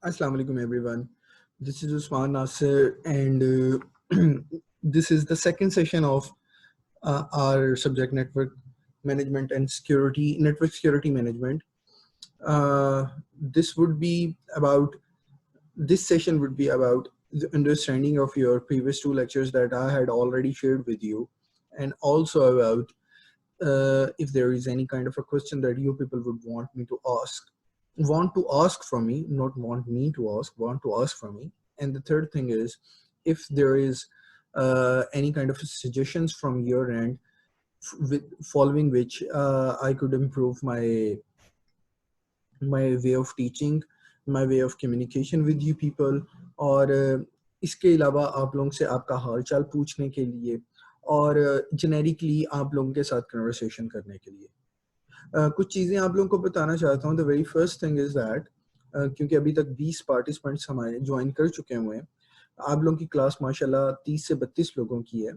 Assalamu alaikum everyone. This is Usman Nasir and this is the second session of our subject network management and security, network security management. This would be about, this session would be about the understanding of your previous two lectures that I had already shared with you, and also about if there is any kind of a question that you people would want to ask from me, not want me to ask, want to ask from me. And the third thing is, if there is any kind of suggestions from your end, following which I could improve my way of teaching, my way of communication with you people, और इसके अलावा आप लोगों से आपका हाल चाल पूछने के लिए और जेनेरिकली आप लोगों के साथ कन्वर्सेशन करने के लिए कुछ चीज़ें आप लोगों को बताना चाहता हूँ. The very first thing is that क्योंकि अभी तक 20 पार्टिसिपेंट्स हमारे ज्वाइन कर चुके हुए हैं. आप लोगों की क्लास माशाल्लाह 30 से 32 लोगों की है.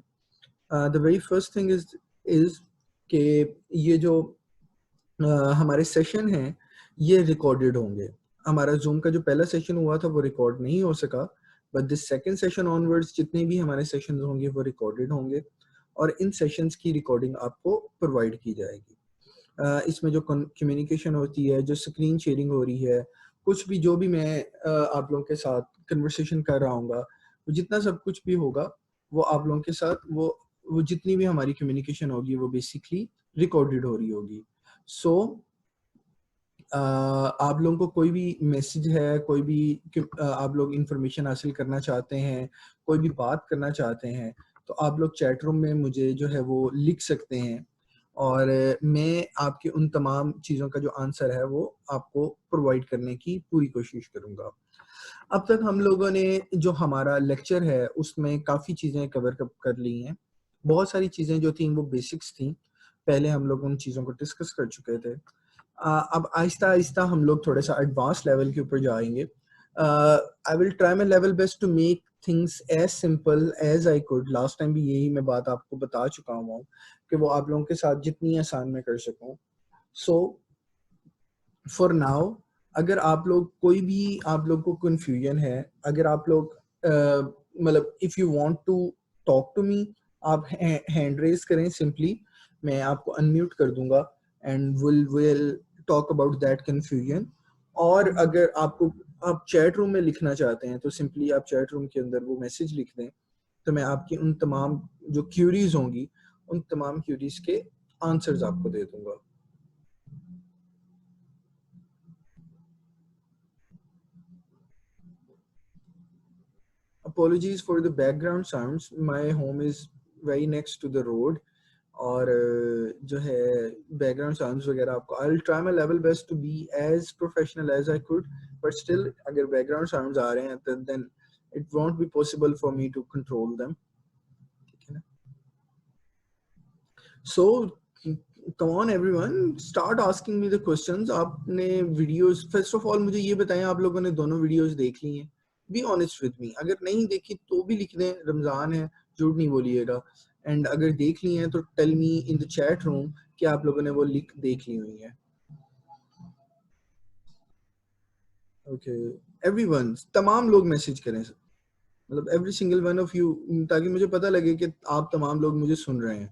The very first thing is कि ये जो हमारे सेशन हैं ये रिकॉर्डेड होंगे. हमारा जूम का जो पहला सेशन हुआ था वो रिकॉर्ड नहीं हो सका, but this second session onwards जितने भी हमारे सेशंस होंगे वो रिकॉर्डेड होंगे और इन सेशंस की रिकॉर्डिंग आपको प्रोवाइड की जाएगी. इसमें जो कम्युनिकेशन होती है, जो स्क्रीन शेयरिंग हो रही है, कुछ भी जो भी मैं आप लोगों के साथ कन्वर्सेशन कर रहा हूँगा, जितना सब कुछ भी होगा वो आप लोगों के साथ वो जितनी भी हमारी कम्युनिकेशन होगी वो बेसिकली रिकॉर्डेड हो रही होगी. सो आप लोगों को कोई भी मैसेज है, कोई भी आप लोग इंफॉर्मेशन हासिल करना चाहते हैं, कोई भी बात करना चाहते हैं, तो आप लोग चैट रूम में मुझे जो है वो लिख सकते हैं और मैं आपके उन तमाम चीज़ों का जो आंसर है वो आपको प्रोवाइड करने की पूरी कोशिश करूँगा. अब तक हम लोगों ने जो हमारा लेक्चर है उसमें काफ़ी चीज़ें कवर कर ली हैं. बहुत सारी चीज़ें जो थी वो बेसिक्स थी, पहले हम लोग उन चीज़ों को डिस्कस कर चुके थे. अब आहिस्ता आहिस्ता हम लोग थोड़ा सा एडवांस लेवल के ऊपर जाएंगे. I will try my level best to make things as simple as I could. Last time भी यही मैं बात आपको बता चुका हूँ कि वो आप लोगों के साथ जितनी आसान मैं कर सकूँ. सो फॉर नाउ अगर आप लोग कोई भी आप लोग को कन्फ्यूजन है, अगर आप लोग मतलब if you want to talk to me, आप हैंड रेज करें सिंपली, मैं आपको अनम्यूट कर दूंगा and will talk about that confusion. और अगर आपको आप चैट रूम में लिखना चाहते हैं तो सिंपली आप चैट रूम के अंदर वो मैसेज लिख दें, तो मैं आपकी उन तमाम जो क्यूरीज होंगी उन तमाम क्यूरीज के आंसर्स आपको दे दूंगा. Apologies for the background sounds. My home is very next to the road. और जो है background sounds वगैरह आपको, I'll try my level best to be as professional as I could, but still अगर background sounds आ रहे हैं then it won't be possible for me to control them. ठीक है ना? So come on everyone, start asking me the questions. आपने videos, first of all मुझे ये बताएं आप लोगों ने दोनों videos देख ली हैं? Be honest with me. अगर नहीं देखी तो भी लिख दें, रमज़ान है, झूठ नहीं बोलिएगा. एंड अगर देख ली हैं तो tell me in the chat room कि आप लोगों ने वो देख ली हुई है. ओके एवरीवन, तमाम लोग मैसेज करें, मतलब every single one of you, ताकि मुझे पता लगे कि आप तमाम लोग मुझे सुन रहे हैं.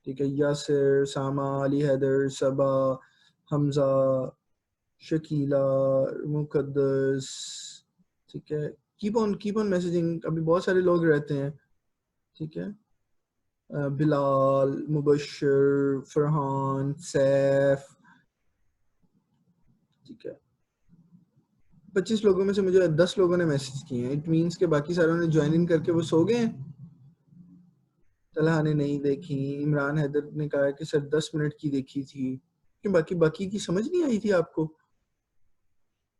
ठीक है, यासिर, सामा, अली हैदर, सबा, हमजा, शकीला, मुकद्दस. ठीक है, कीप ऑन मैसेजिंग. अभी बहुत सारे लोग रहते हैं. ठीक है, बिलाल, मुबशर, फरहान, सैफ. ठीक है, 25 लोगों में से मुझे 10 लोगों ने मैसेज किए हैं. इट मीन्स के बाकी सारों ने ज्वाइन इन करके वो सो गए हैं. तलहा ने नहीं देखी. इमरान हैदर ने कहा कि सर 10 मिनट की देखी थी. कि बाकी की समझ नहीं आई थी आपको.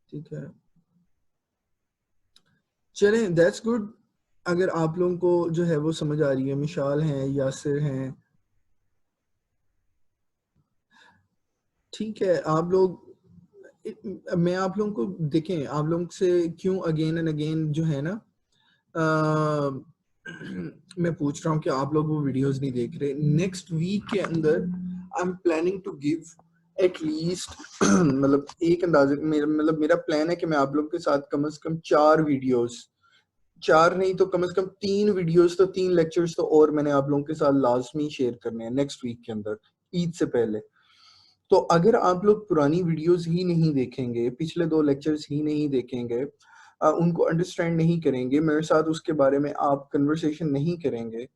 ठीक है, चलें, दैट्स गुड. अगर आप लोगों को जो है वो समझ आ रही है. मिशाल हैं, यासिर हैं. ठीक है, आप लोग, मैं आप लोगों को देखें, आप लोगों से क्यों अगेन एंड अगेन जो है ना मैं पूछ रहा हूँ कि आप लोग वो वीडियोस नहीं देख रहे. नेक्स्ट वीक के अंदर I am planning to give at least मतलब एक अंदाजे मेरा प्लान है कि मैं आप लोग के साथ कम से कम 4 वीडियोस, 4 नहीं तो कम से कम 3 वीडियोस, तो 3 लेक्चर्स तो और मैंने आप लोगों के साथ लाजमी शेयर करने हैं नेक्स्ट वीक के अंदर, ईद से पहले। तो अगर आप लोग पुरानी वीडियोस ही नहीं देखेंगे, पिछले 2 लेक्चर्स ही नहीं देखेंगे, उनको अंडरस्टैंड नहीं करेंगे, मेरे साथ उसके बारे में आप कन्वर्सेशन नहीं करेंगे,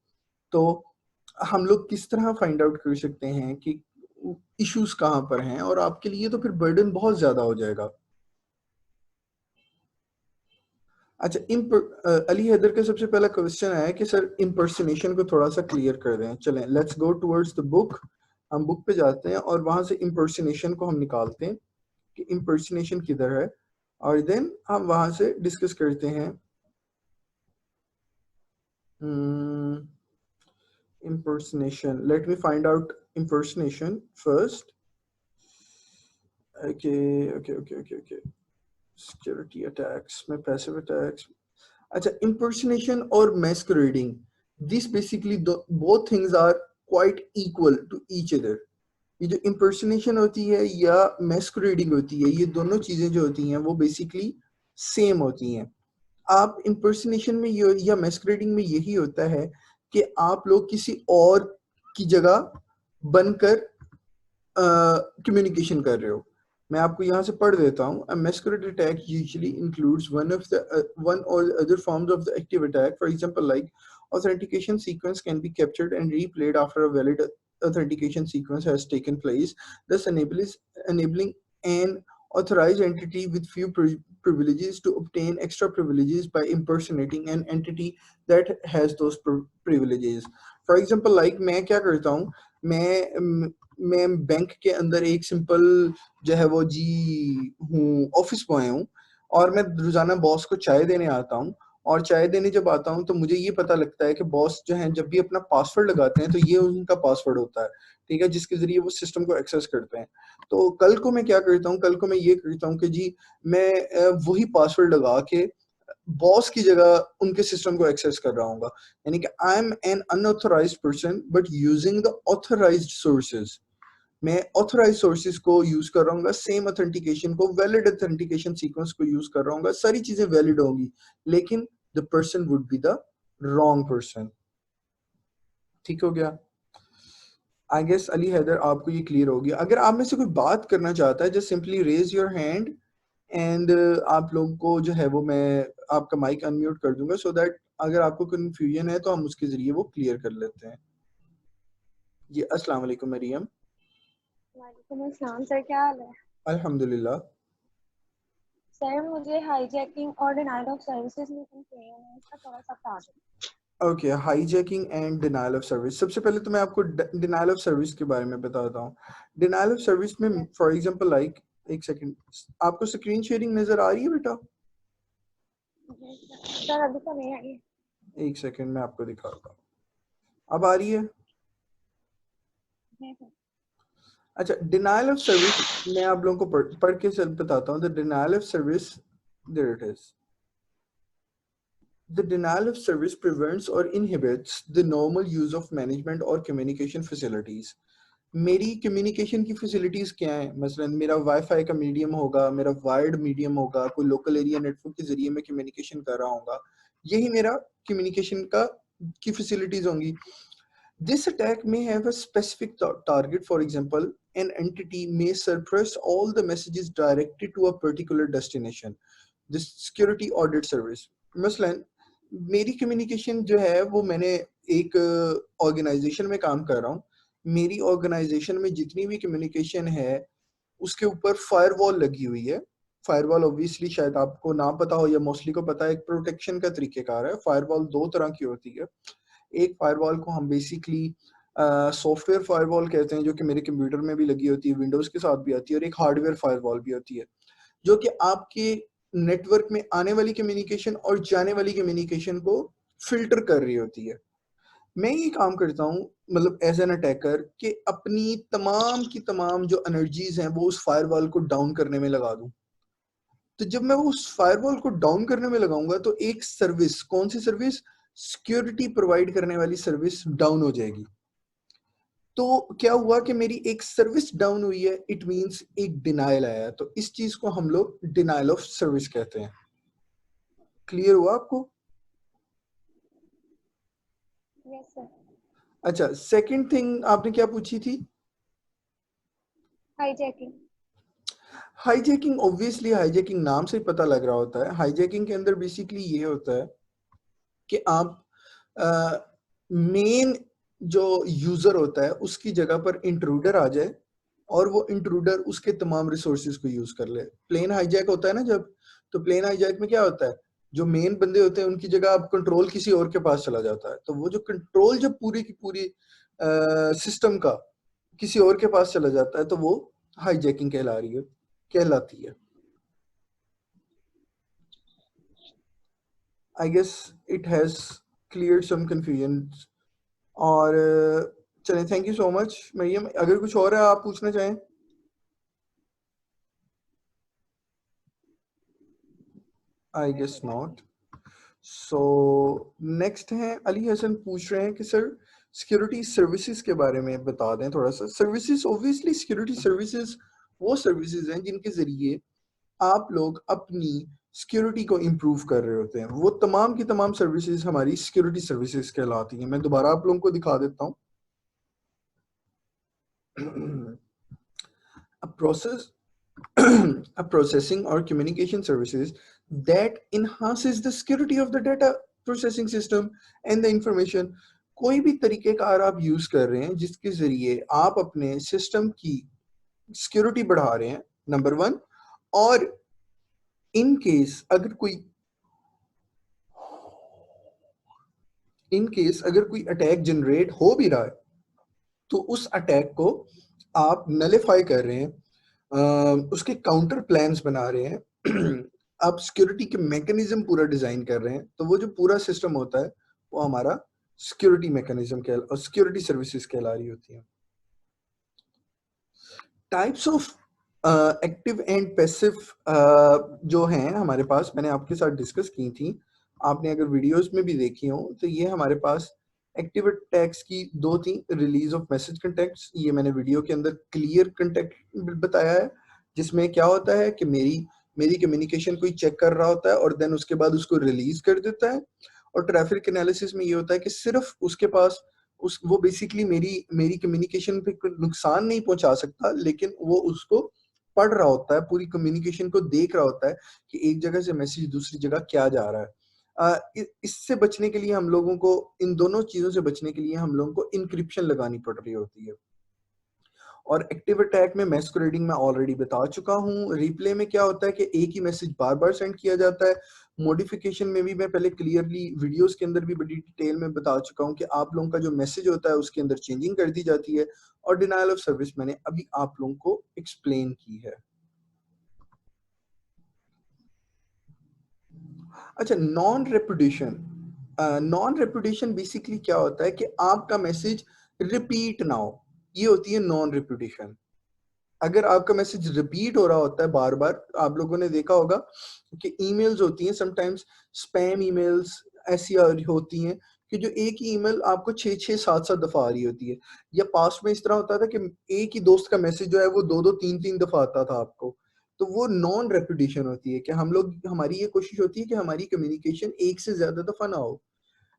तो हम लोग किस तरह फाइंड आउट कर सकते हैं कि इश्यूज कहाँ पर हैं, और आपके लिए तो फिर बर्डन बहुत ज्यादा हो जाएगा। अच्छा, अली हैदर का सबसे पहला क्वेश्चन है कि सर इम्पर्सनेशन को थोड़ा सा क्लियर कर दें। चलें, let's go towards the book. हम बुक पे जाते हैं और वहां से इम्पर्सनेशन को हम निकालते हैं कि इम्पर्सनेशन किधर है, और देन हम वहां से डिस्कस करते हैं impersonation. Let me find out impersonation first. Okay. Security attacks में passive attacks. अच्छा, impersonation और masquerading, these basically both things are quite equal to each other. ये जो impersonation होती है या masquerading होती है, ये दोनों चीजें जो होती हैं वो basically same होती हैं। आप impersonation में या masquerading में यही होता है कि आप लोग किसी और की जगह बनकर कम्युनिकेशन कर रहे हो। मैं आपको यहाँ से पढ़ देता हूँ। A masquerade attack usually includes one or the other forms of the active attack. For example, like authentication sequence can be captured and replayed after a valid authentication sequence has taken place, thus enabling an authorized entity with few privileges to obtain extra privileges by impersonating an entity that has those privileges. For example, like मैं क्या करता हूँ, मैं bank के अंदर एक simple जो है वो जी हूँ, ऑफिस बॉय हूँ, और मैं रोजाना बॉस को चाय देने आता हूँ, और चाय देने जब आता हूँ तो मुझे ये पता लगता है कि बॉस जो है जब भी अपना पासवर्ड लगाते हैं तो ये उनका पासवर्ड होता है, ठीक है, जिसके जरिए वो सिस्टम को एक्सेस करते हैं। तो कल को मैं क्या करता हूँ, कल को मैं ये करता हूँ कि जी मैं वही पासवर्ड लगा के बॉस की जगह उनके सिस्टम को एक्सेस कर रहा हूँ, यानी कि I am an unauthorised person but using the authorised sources. मैं ऑथराइज सोर्सेज को यूज कर रहा हूँ, सेम ऑथेंटिकेशन को, वैलिड ऑथेंटिकेशन सीक्वेंस को यूज कर रहा हूँ, सारी चीजें वैलिड होंगी, लेकिन the person would be the wrong person. ठीक हो गया? आई गेस अली हैदर आपको ये क्लियर हो गया। अगर आप में से कोई बात करना चाहता है, just simply raise your hand and आप लोगों को जो है वो मैं आपका माइक अनम्यूट कर दूंगा, सो दैट अगर आपको कंफ्यूजन है तो हम उसके जरिए वो क्लियर कर लेते हैं। जी अस्सलाम वालेकुम मरियम। वालेकुम अस्सलाम सर, क्या हाल है? अल्हम्दुलिल्लाह। सर मुझे हाईजैकिंग और डिनाइल ऑफ सर्विसेज में कंफ्यूजन है, इसका थोड़ा सा बता दें। Okay, hijacking and denial of service. सबसे पहले तो मैं आपको डिनायल ऑफ सर्विस के बारे में बताता हूँ। डिनायल ऑफ सर्विस में फॉर एग्जांपल लाइक, एक सेकंड, आपको स्क्रीन शेयरिंग नजर आ रही है बेटा? सर अभी तो नहीं आई। एक सेकंड मैं आपको दिखाता हूँ, अब आ रही है? अच्छा, डिनायल ऑफ सर्विस मैं आप लोगों को पढ़ के बताता हूँ। The denial of service, there it is. The denial of service prevents or inhibits the normal use of management or communication facilities. मेरी कम्युनिकेशन की फैसिलिटीज क्या हैं? मसलन मेरा वाईफाई का मीडियम होगा, मेरा वायर्ड मीडियम होगा, कोई लोकल एरिया नेटवर्क के जरिए मैं कम्युनिकेशन कर रहा हूँ, यही मेरा कम्युनिकेशन का की फैसिलिटीज होंगी। This attack may have a specific target. For example, an entity may suppress all the messages directed to a particular destination. The security audit service. मसलन मेरी कम्युनिकेशन जो है वो, मैंने एक ऑर्गेनाइजेशन में काम कर रहा हूँ, मेरी ऑर्गेनाइजेशन में जितनी भी कम्युनिकेशन है उसके ऊपर फायरवॉल लगी हुई है। फायरवॉल ऑब्वियसली शायद आपको ना पता हो या मोस्टली को पता है, एक प्रोटेक्शन का तरीकेकार है। फायरवॉल 2 तरह की होती है। एक फायरवॉल को हम बेसिकली सॉफ्टवेयर फायरवॉल कहते हैं, जो कि मेरे कंप्यूटर में भी लगी होती है, विंडोज के साथ भी आती है, और एक हार्डवेयर फायरवॉल भी होती है जो कि आपके नेटवर्क में आने वाली कम्युनिकेशन और जाने वाली कम्युनिकेशन को फिल्टर कर रही होती है। मैं ये काम करता हूँ मतलब एज एन अटैकर कि अपनी तमाम की तमाम जो एनर्जीज हैं वो उस फायरवॉल को डाउन करने में लगा दूं। तो जब मैं वो उस फायरवॉल को डाउन करने में लगाऊंगा तो एक सर्विस, कौन सी सर्विस? सिक्योरिटी प्रोवाइड करने वाली सर्विस डाउन हो जाएगी। तो क्या हुआ कि मेरी एक सर्विस डाउन हुई है, इट मींस एक डिनायल आया है, तो इस चीज को हम लोग डिनायल ऑफ सर्विस कहते हैं। क्लियर हुआ आपको? Yes sir. अच्छा, सेकंड थिंग आपने क्या पूछी थी? हाईजैकिंग। हाईजैकिंग, ऑब्वियसली हाईजैकिंग नाम से ही पता लग रहा होता है। हाईजैकिंग के अंदर बेसिकली ये होता है कि आप मेन जो यूजर होता है उसकी जगह पर इंट्रूडर आ जाए और वो इंट्रूडर उसके तमाम रिसोर्सेज को यूज कर ले। प्लेन हाईजैक होता है ना जब, तो प्लेन हाईजैक में क्या होता है, जो मेन बंदे होते हैं उनकी जगह अब कंट्रोल किसी और के पास चला जाता है, तो वो जो कंट्रोल जब पूरी की पूरी सिस्टम का किसी और के पास चला जाता है तो वो हाईजैकिंग कहलाती है। I guess it has clear some confusion. और चलें, thank you so much Mariam. अगर कुछ और है आप पूछना चाहें? I guess not. So next हैं अली हसन, पूछ रहे हैं कि सर सिक्योरिटी सर्विसेज के बारे में बता दें थोड़ा सा। सर्विसेज, ऑब्वियसली सिक्योरिटी सर्विसेज वो सर्विसेज हैं जिनके जरिए आप लोग अपनी सिक्योरिटी को इम्प्रूव कर रहे होते हैं। वो तमाम की तमाम सर्विसेज हमारी सिक्योरिटी सर्विसेज कहलाती हैं। मैं दोबारा आप लोगों को दिखा देता हूँ। A process a processing or communication services that enhances the security of the data processing system and the information। कोई भी तरीकेकार आप यूज कर रहे हैं जिसके जरिए आप अपने सिस्टम की सिक्योरिटी बढ़ा रहे हैं, नंबर वन। और इन केस अगर कोई अटैक जनरेट हो भी रहा है तो उस अटैक को आप नलिफाई कर रहे हैं, उसके काउंटर प्लान्स बना रहे हैं आप सिक्योरिटी के मैकेनिज्म पूरा डिजाइन कर रहे हैं। तो वो जो पूरा सिस्टम होता है वो हमारा सिक्योरिटी मैकेनिज्म और सिक्योरिटी सर्विसेज कहला रही होती है। Types of active and passive जो हैं हमारे पास, मैंने आपके साथ डिस्कस की थी, आपने अगर वीडियोस में भी देखी हो तो ये हमारे पास एक्टिव अटैक्स की दो थी। रिलीज ऑफ मैसेज कंटेक्ट्स, ये मैंने वीडियो के अंदर क्लियर कंटेक्ट बताया है, जिसमें क्या होता है कि मेरी कम्युनिकेशन कोई चेक कर रहा होता है और देन उसके बाद उसको रिलीज कर देता है। और ट्रैफिक एनालिसिस में ये होता है कि सिर्फ उसके पास वो बेसिकली मेरी कम्युनिकेशन पे कोई नुकसान नहीं पहुंचा सकता, लेकिन वो उसको पढ़ रहा होता है, पूरी कम्युनिकेशन को देख रहा होता है कि एक जगह से मैसेज दूसरी जगह क्या जा रहा है। इससे बचने के लिए हम लोगों को, इन दोनों चीजों से बचने के लिए हम लोगों को इंक्रिप्शन लगानी पड़ रही होती है। और एक्टिव अटैक में मैस्कुरेडिंग मैं ऑलरेडी बता चुका हूँ। रिप्ले में क्या होता है कि एक ही मैसेज बार बार सेंड किया जाता है। मॉडिफिकेशन में भी मैं पहले क्लियरली वीडियोस के अंदर भी बड़ी डिटेल में बता चुका हूँ कि आप लोगों का जो मैसेज होता है उसके अंदर चेंजिंग कर दी जाती है। और डिनायल ऑफ सर्विस मैंने अभी आप लोगों को एक्सप्लेन की है। अच्छा, नॉन रेपुटेशन बेसिकली क्या होता है कि आपका मैसेज रिपीट ना हो, ये होती है नॉन रेपुटेशन। अगर आपका मैसेज रिपीट हो रहा होता है बार बार, आप लोगों ने देखा होगा कि ईमेल्स होती हैं समटाइम्स, स्पैम ईमेल्स ऐसी होती हैं कि जो एक ही ईमेल आपको 6-6 7-7 दफा आ रही होती है। या पास्ट में इस तरह होता था कि एक ही दोस्त का मैसेज जो है वो 2-2 3-3 दफा आता था आपको। तो वो नॉन रेपुटेशन होती है कि हमारी ये कोशिश होती है कि हमारी कम्युनिकेशन एक से ज्यादा दफा ना हो,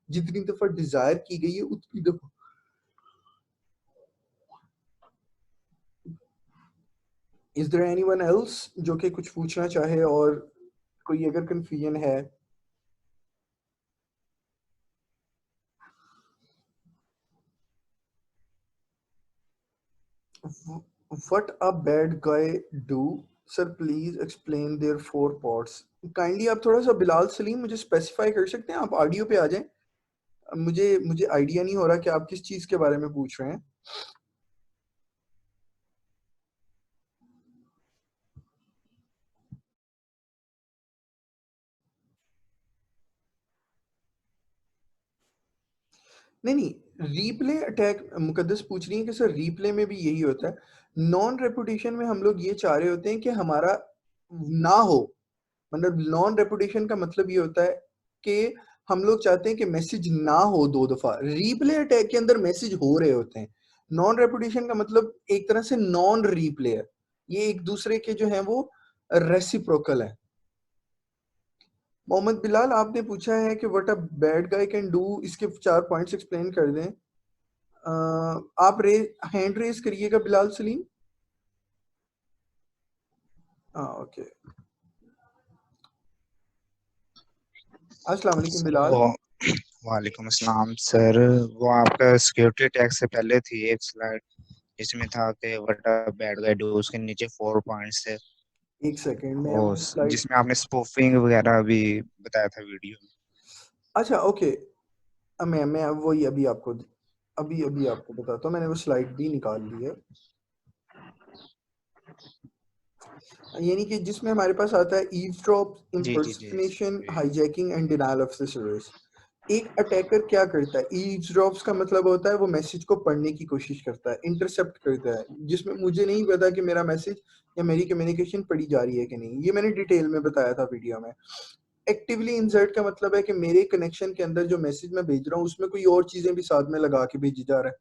जितनी दफा डिजायर की गई है उतनी दफा। इज देयर एनीवन एल्स जो कि कुछ पूछना चाहे, और कोई अगर कंफ्यूजन है? What a bad guy do? Sir, please explain their 4 parts. Kindly आप थोड़ा सा बिलाल सलीम मुझे स्पेसिफाई कर सकते हैं, आप ऑडियो पे आ जाएं। मुझे आइडिया नहीं हो रहा कि आप किस चीज के बारे में पूछ रहे हैं। नहीं नहीं, रीप्ले अटैक मुकद्दस पूछ रही है कि सर रीप्ले में भी यही होता है। नॉन रेपुटेशन में हम लोग ये चाह रहे होते हैं कि हमारा ना हो, मतलब नॉन रेपुटेशन का मतलब ये होता है कि हम लोग चाहते हैं कि मैसेज ना हो 2 दफा। रीप्ले अटैक के अंदर मैसेज हो रहे होते हैं। नॉन रेपुटेशन का मतलब एक तरह से नॉन रीप्ले है, ये एक दूसरे के जो है वो रेसिप्रोकल है। मोहम्मद बिलाल आपने पूछा है कि what a bad guy can do, इसके 4 पॉइंट्स एक्सप्लेन कर दें। आप हैंड रेज करिएगा बिलाल सलीम। ओके, अस्सलाम वालेकुम सर बिलाल। वो वालेकुम अस्सलाम सर, वो आपका सिक्योरिटी टैग से पहले थी एक स्लाइड जिसमें था कि what a bad guy do, उसके नीचे 4 पॉइंट्स थे, एक सेकेंड मैं वो वो स्लाइड, जिसमें आपने स्पूफिंग वगैरह भी बताया था वीडियो में। अच्छा ओके, मैं वही अभी आपको अभी आपको बताता हूँ, मैंने वो स्लाइड भी निकाल ली है। यानी कि जिसमें हमारे पास आता है ईव्सड्रॉप, जी जी जी इम्पर्सनेशन, जी। Hijacking and denial of the service. एक अटैकर क्या करता है, ईव्सड्रॉप्स का मतलब होता है वो मैसेज को पढ़ने की कोशिश करता है, इंटरसेप्ट करता है, जिसमें मुझे नहीं पता कि मेरा मैसेज या मेरी कम्युनिकेशन पढ़ी जा रही है कि नहीं, ये मैंने डिटेल में बताया था वीडियो में। एक्टिवली इंसर्ट का मतलब है कि मेरे कनेक्शन के अंदर जो मैसेज मैं भेज रहा हूँ उसमें कोई और चीजें भी साथ में लगा के भेजी जा रहा है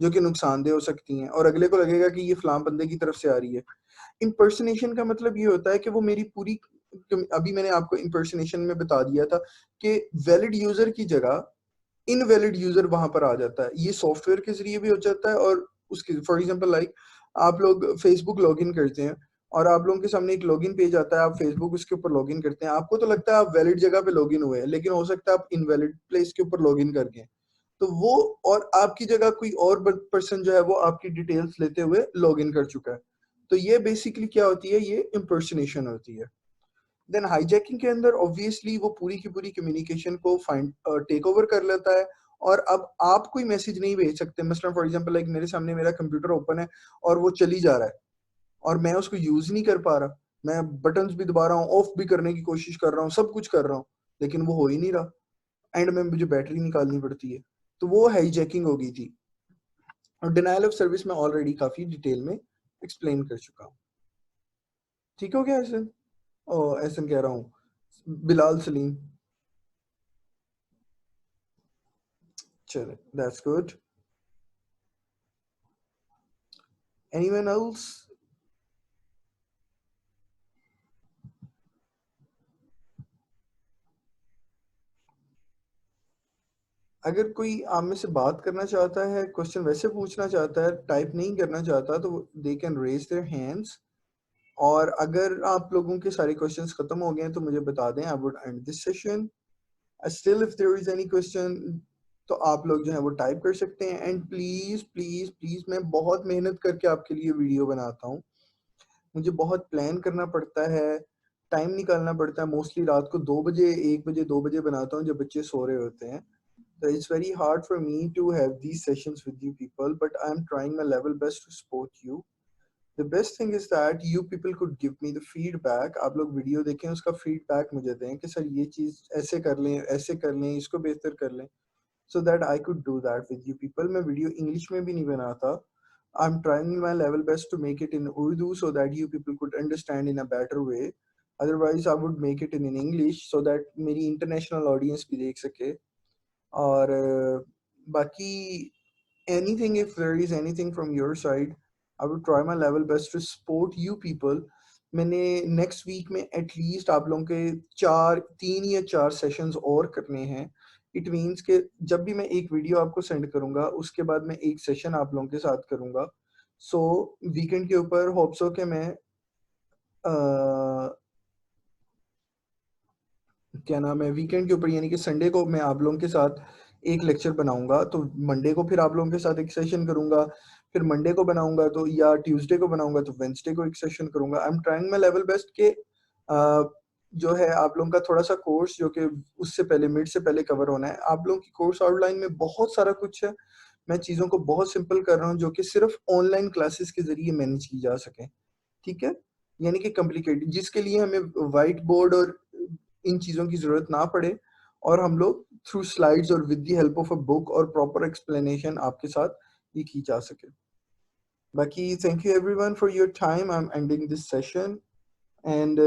जो कि नुकसानदेह हो सकती हैं और अगले को लगेगा कि ये फलां बंदे की तरफ से आ रही है। इम्पर्सनेशन का मतलब ये होता है कि वो मेरी पूरी, अभी मैंने आपको इम्पर्सनेशन में बता दिया था कि वैलिड यूजर की जगह इनवैलिड यूजर वहां पर आ जाता है। ये सॉफ्टवेयर के जरिए भी हो जाता है और उसके फॉर एग्जांपल लाइक आप लोग फेसबुक लॉगिन करते हैं और आप लोगों के सामने एक लॉगिन पेज आता है, आप फेसबुक उसके ऊपर लॉगिन करते हैं, आपको तो लगता है आप वैलिड जगह पे लॉगिन हुए हैं, लेकिन हो सकता है आप इनवैलिड प्लेस के ऊपर लॉगिन कर गए, तो वो और आपकी जगह कोई और पर्सन जो है वो आपकी डिटेल्स लेते हुए लॉगिन कर चुका है। तो ये बेसिकली क्या होती है, ये इम्पर्सनेशन होती है। देन हाईजैकिंग के अंदर ऑब्वियसली वो पूरी की पूरी कम्युनिकेशन को फाइंड टेक ओवर कर लेता है और अब आप कोई मैसेज नहीं भेज सकते। मसलन फॉर एग्जांपल लाइक मेरे सामने मेरा कंप्यूटर ओपन है और वो चली जा रहा है और मैं उसको यूज नहीं कर पा रहा, मैं बटन्स भी दबा रहा हूँ, ऑफ भी करने की कोशिश कर रहा हूँ, सब कुछ कर रहा हूँ, लेकिन वो हो ही नहीं रहा, एंड में मुझे बैटरी निकालनी पड़ती है, तो वो हाईजैकिंग हो गई थी। और डिनायल ऑफ सर्विस में ऑलरेडी काफी डिटेल में एक्सप्लेन कर चुका हूँ। ठीक हो गया एहसन? ओ एहसन कह रहा हूँ, बिलाल सलीम। चले, दैट्स गुड। Anyone else? अगर कोई आप में से बात करना चाहता है, क्वेश्चन वैसे पूछना चाहता है, टाइप नहीं करना चाहता, तो they can raise their hands. और अगर आप लोगों के सारे क्वेश्चंस खत्म हो गए हैं तो मुझे बता दें, I would end this session. Still if there is any question तो आप लोग जो है वो टाइप कर सकते हैं। एंड प्लीज प्लीज प्लीज, मैं बहुत मेहनत करके आपके लिए वीडियो बनाता हूँ, मुझे बहुत प्लान करना पड़ता है, टाइम निकालना पड़ता है, मोस्टली रात को 2 बजे 1 बजे 2 बजे बनाता हूँ जब बच्चे सो रहे होते हैं। So it's very hard for me to have these sessions with you people, but I'm trying my level best to support you. The best thing is that you people could give me the feedback. आप लोग video देखें, उसका feedback मुझे दें कि sir ये चीज ऐसे कर लें, ऐसे कर लें, इसको बेहतर कर लें, so that I could do that with you people. मैं वीडियो इंग्लिश में भी नहीं बनाता, I'm trying my level best to make it in Urdu so that you people could understand in a better way. Otherwise I would make it in English so that मेरी international audience भी देख सके। और बाकी anything, if there is anything from your side, I would try my level best to support you people. मैंने next week में at least आप लोगों के 3 या 4 सेशंस और करने हैं। इट मीन्स कि जब भी मैं एक वीडियो आपको सेंड करूंगा उसके बाद मैं एक सेशन आप लोगों के साथ करूंगा। सो वीकेंड के ऊपर होप्स हो कि मैं क्या नाम है, वीकेंड के ऊपर यानी कि संडे को मैं आप लोगों के साथ एक लेक्चर बनाऊंगा, तो मंडे को फिर आप लोगों के साथ एक सेशन करूंगा, फिर मंडे को बनाऊंगा तो या ट्यूसडे को बनाऊंगा तो वेंसडे को एक सेशन करूंगा। I am trying my level best के जो है आप लोगों का थोड़ा सा कोर्स जो कि उससे पहले मिड से पहले कवर होना है। आप लोगों की कोर्स आउटलाइन में बहुत सारा कुछ है, मैं चीज़ों को बहुत सिंपल कर रहा हूँ जो कि सिर्फ ऑनलाइन क्लासेस के जरिए मैनेज की जा सके। ठीक है, यानी कि कॉम्प्लिकेटेड जिसके लिए हमें व्हाइट बोर्ड और इन चीज़ों की ज़रूरत ना पड़े और हम लोग थ्रू स्लाइड्स और with the help of a book और प्रॉपर एक्सप्लेनेशन आपके साथ ये की जा सके। बाकी thank you everyone for your time, I am ending this session. And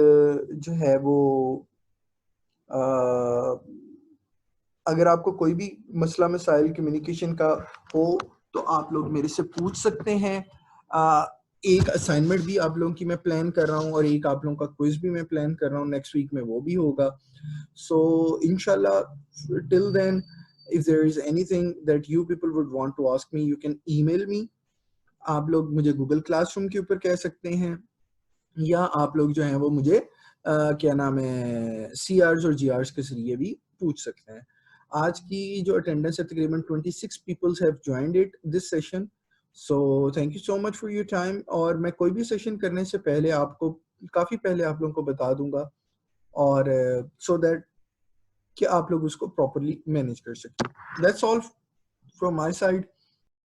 जो है वो अगर आपको कोई भी मसला मसाइल कम्युनिकेशन का हो तो आप लोग मेरे से पूछ सकते हैं। एक असाइनमेंट भी आप लोगों की मैं प्लान कर रहा हूँ और एक आप लोगों का क्विज भी मैं प्लान कर रहा हूँ नेक्स्ट वीक में, वो भी होगा। सो इंशाल्लाह till then if there is anything that you people would want to ask me, you can email me. आप लोग मुझे गूगल क्लासरूम के ऊपर कह सकते हैं, या आप लोग जो हैं वो मुझे क्या नाम है CRs और GRs के जरिए भी पूछ सकते हैं। आज की जो अटेंडेंस है तकरीबन 26 peoples have joined it this session. So thank you so much for your time. और मैं कोई भी सेशन करने से पहले आपको काफ़ी पहले आप लोगों को बता दूंगा, और सो दैट कि आप लोग उसको प्रॉपरली मैनेज कर सकें। That's all from my side.